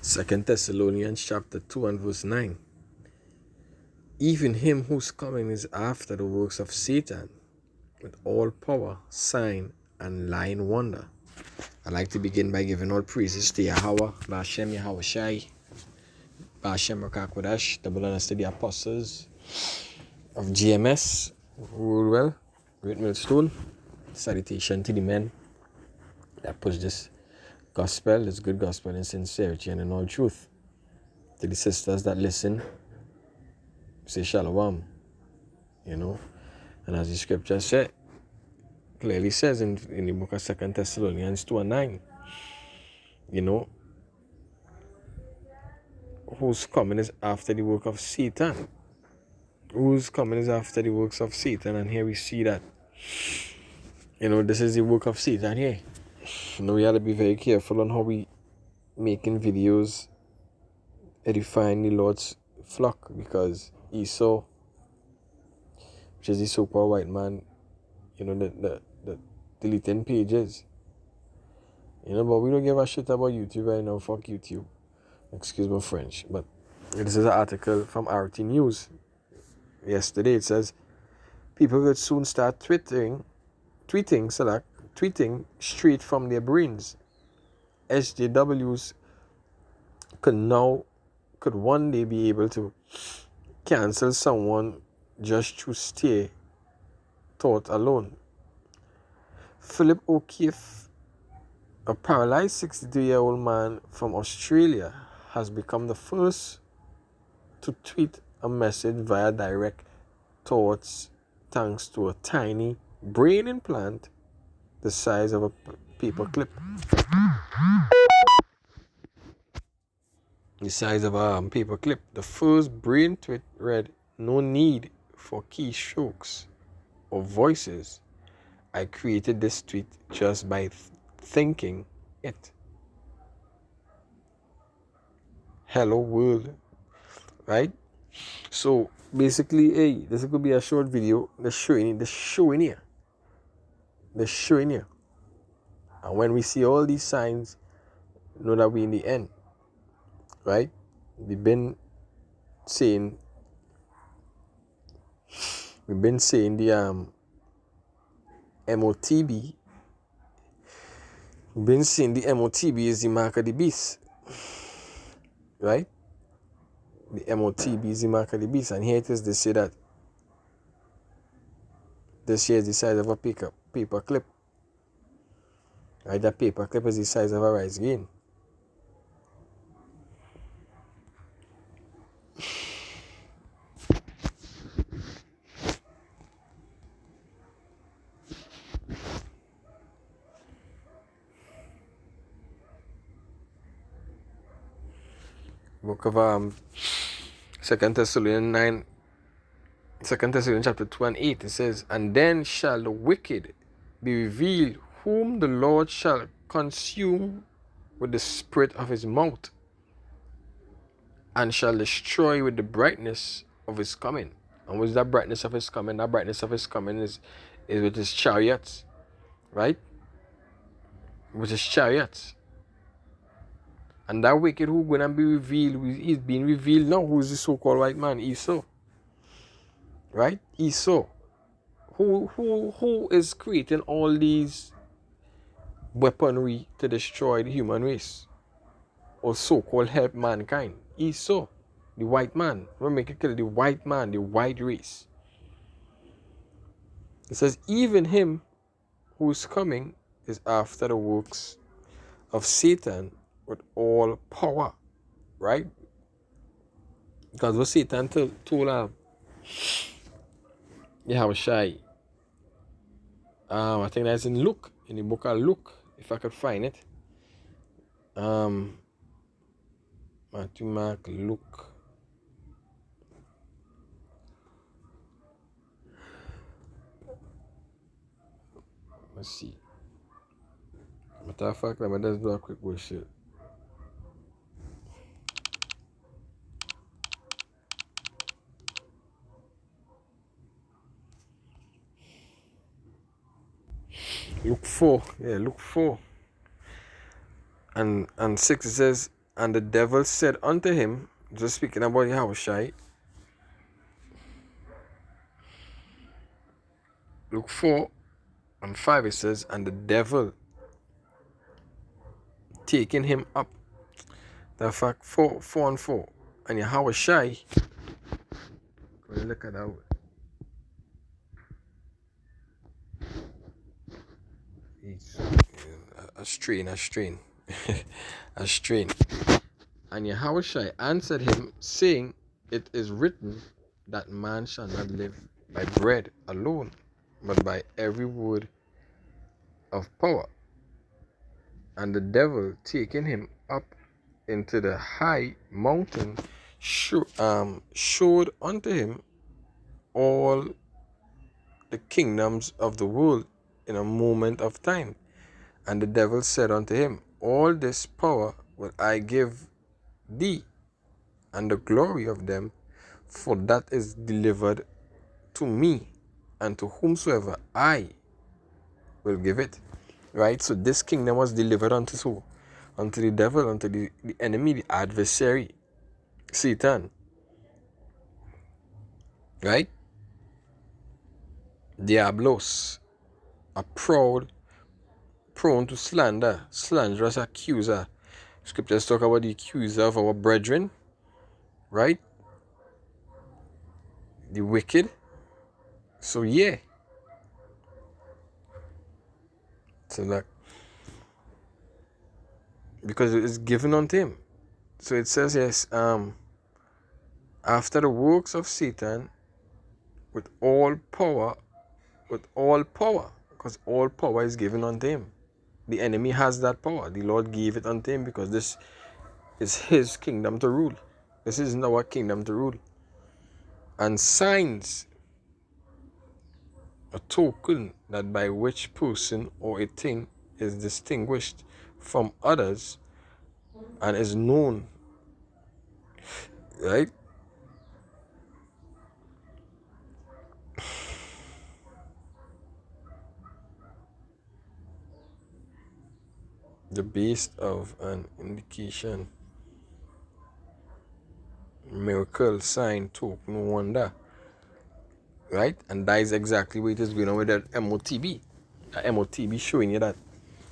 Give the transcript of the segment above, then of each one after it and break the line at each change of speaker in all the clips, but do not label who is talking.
2 Thessalonians chapter 2 and verse 9. Even him whose coming is after the works of Satan, with all power, sign, and lying wonder. I'd like to begin by giving all praises to Yahweh, Ba'ashem Yahweh Shai, Ba'ashem Rakakodash, double honors to the apostles of GMS, rule well, Great Millstone. Salutation to the men that push this gospel, this good gospel in sincerity and in all truth. To the sisters that listen, say shalom, And as the scripture said, clearly says in the book of 2 Thessalonians 2 and 9, whose coming is after the work of Satan. Whose coming is after the works of Satan. And here we see that, this is the work of Satan here. We have to be very careful on how we making videos edifying the Lord's flock, because Esau, which is the so-called white man, the deleting pages. But we don't give a shit about YouTube right now. Fuck YouTube. Excuse my French. But this is an article from RT News. Yesterday it says, people could soon start tweeting straight from their brains. SJWs could one day be able to cancel someone just to stay thought alone. Philip O'Keefe, a paralyzed 62-year-old man from Australia, has become the first to tweet a message via direct thoughts thanks to a tiny brain implant the size of a paperclip. The size of a paperclip. The first brain tweet read, "No need for keystrokes or voices. I created this tweet just by thinking it. Hello world." Right? So basically, this could be a short video. They're showing here. And when we see all these signs, know that we're in the end. Right? We've been saying the MOTB. We've been saying the MOTB is the mark of the beast. Right? The MOTB is the mark of the beast. And here it is, they say that this here is the size of a paper clip. Right? That paper clip is the size of a rice grain. Book of 2 Thessalonians chapter 2 and 8, it says, "And then shall the wicked be revealed, whom the Lord shall consume with the spirit of his mouth, and shall destroy with the brightness of his coming." And what's that brightness of his coming? That brightness of his coming is with his chariots. Right? With his chariots. And that wicked who gonna be revealed, he's being revealed now. Who's the so-called white man? Esau. Right? Esau. Who is creating all these weaponry to destroy the human race? Or so-called help mankind? Esau. The white man. We'll make it clear, the white man, the white race. It says, even him who is coming is after the works of Satan with all power. Right? Because what Satan told Yahweh Shai, I think that's in Luke, in the book of Luke, if I could find it. Matthew, Mark, Luke. Let's see. Matter of fact, let me just do a quick bullshit. Luke 4. Yeah, Luke 4. And 6, it says, And the devil said unto him, just speaking about Yahushai, Luke 4:5, it says, and the devil taking him up. The fact 4:4. And Yahushai, when you look at that, it's a strain. A strain. And Yahushai answered him, saying, it is written that man shall not live by bread alone, but by every word of power. And the devil, taking him up into the high mountain, showed unto him all the kingdoms of the world in a moment of time. And the devil said unto him, all this power will I give thee, and the glory of them, for that is delivered to me, and to whomsoever I will give it. Right? So this kingdom was delivered unto who? Unto the devil, unto the enemy, the adversary, Satan. Right? Diablos, a proud, prone to slander, slanderous accuser. Scriptures talk about the accuser of our brethren. Right? The wicked. So yeah. So like, because it is given unto him. So it says yes, after the works of Satan, with all power, because all power is given unto him. The enemy has that power. The Lord gave it unto him because this is his kingdom to rule. This isn't our kingdom to rule. And signs, a token that by which person or a thing is distinguished from others and is known. Right? The base of an indication, miracle, sign, token, wonder. Right? And that is exactly what it is going on with that MOTB. That MOTB showing you that.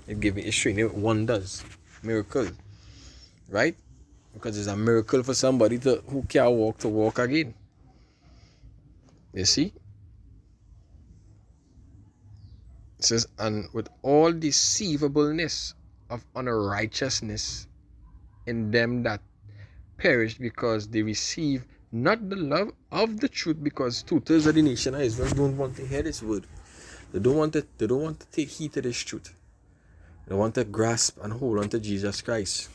It's showing you wonders, miracles. Right? Because it's a miracle for somebody who can't walk to walk again. You see? It says, and with all deceivableness of unrighteousness in them that perish, because they receive not the love of the truth, because 2/3 of the nation of Israel don't want to hear this word. They don't want to take heed to this truth. They want to grasp and hold on to Jesus Christ.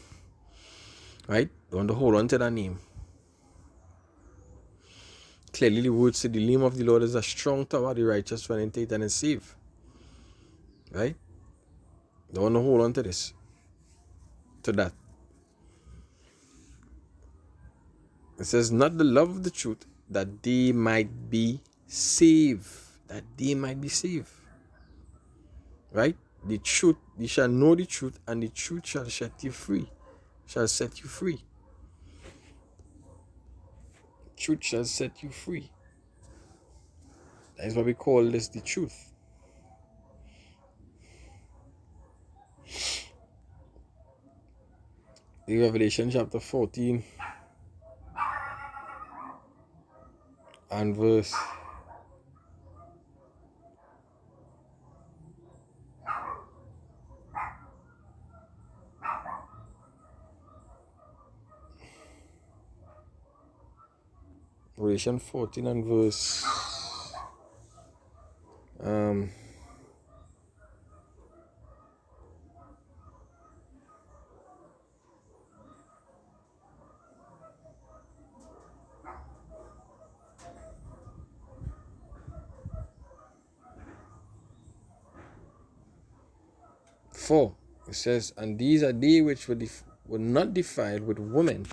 Right? They want to hold on to that name. Clearly the word said the name of the Lord is a strong tower, the righteous one in it and is safe. Right? They want to hold on to this. To that. It says, not the love of the truth, that they might be saved. That they might be saved. Right? The truth, you shall know the truth, and the truth shall set you free. Shall set you free. Truth shall set you free. That is what we call this, the truth. In Revelation chapter 14 and verse 14 and verse 4, it says, and these are they which were not defiled with women,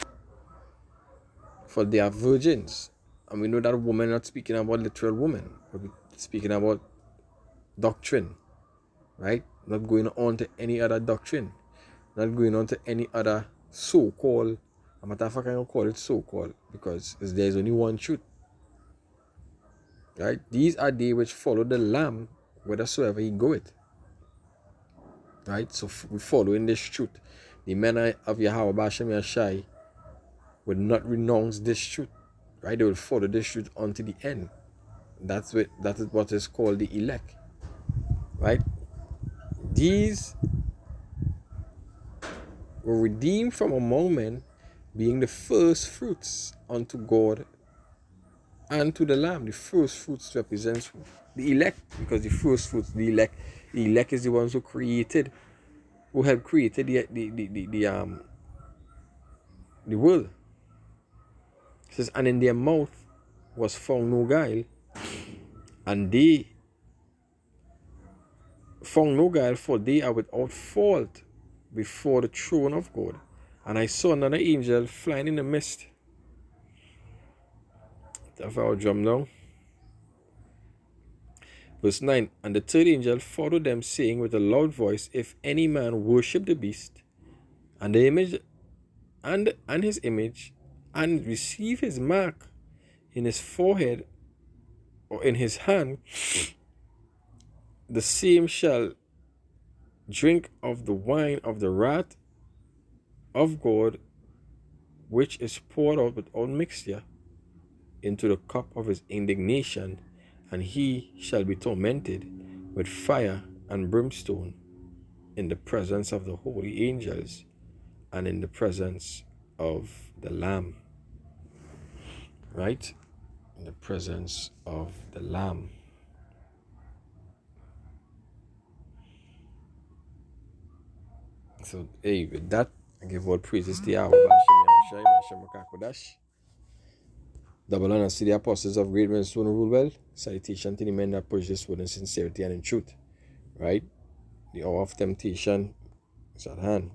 for they are virgins. And we know that woman, not speaking about literal woman, but speaking about doctrine, right? Not going on to any other doctrine, not going on to any other so-called, a matter of fact, I don't call it so-called because there's only one truth. Right? These are they which follow the Lamb whithersoever he goeth. Right? So we follow in this truth. The men of Yahweh Bashem Yashai will not renounce this truth. Right? They will follow this truth unto the end. That is what is called the elect. Right? These were redeemed from among men, being the first fruits unto God and to the Lamb. The first fruits represents the elect, because the first fruits, the elect is the ones who helped created the world. It says, and in their mouth was found no guile, and they found no guile, for they are without fault before the throne of God. And I saw another angel flying in the mist. That's our jump now. Verse 9, and the third angel followed them, saying with a loud voice, if any man worship the beast, and the image, and his image, and receive his mark in his forehead or in his hand, the same shall drink of the wine of the wrath of God, which is poured out without mixture into the cup of his indignation, and he shall be tormented with fire and brimstone in the presence of the holy angels and in the presence of the Lamb. Right? In the presence of the Lamb. So, hey, with that, I give all praises to Yahweh. Double honor to the apostles of great men who rule well. Salutation to the men that push this word in sincerity and in truth. Right? The hour of temptation is at hand.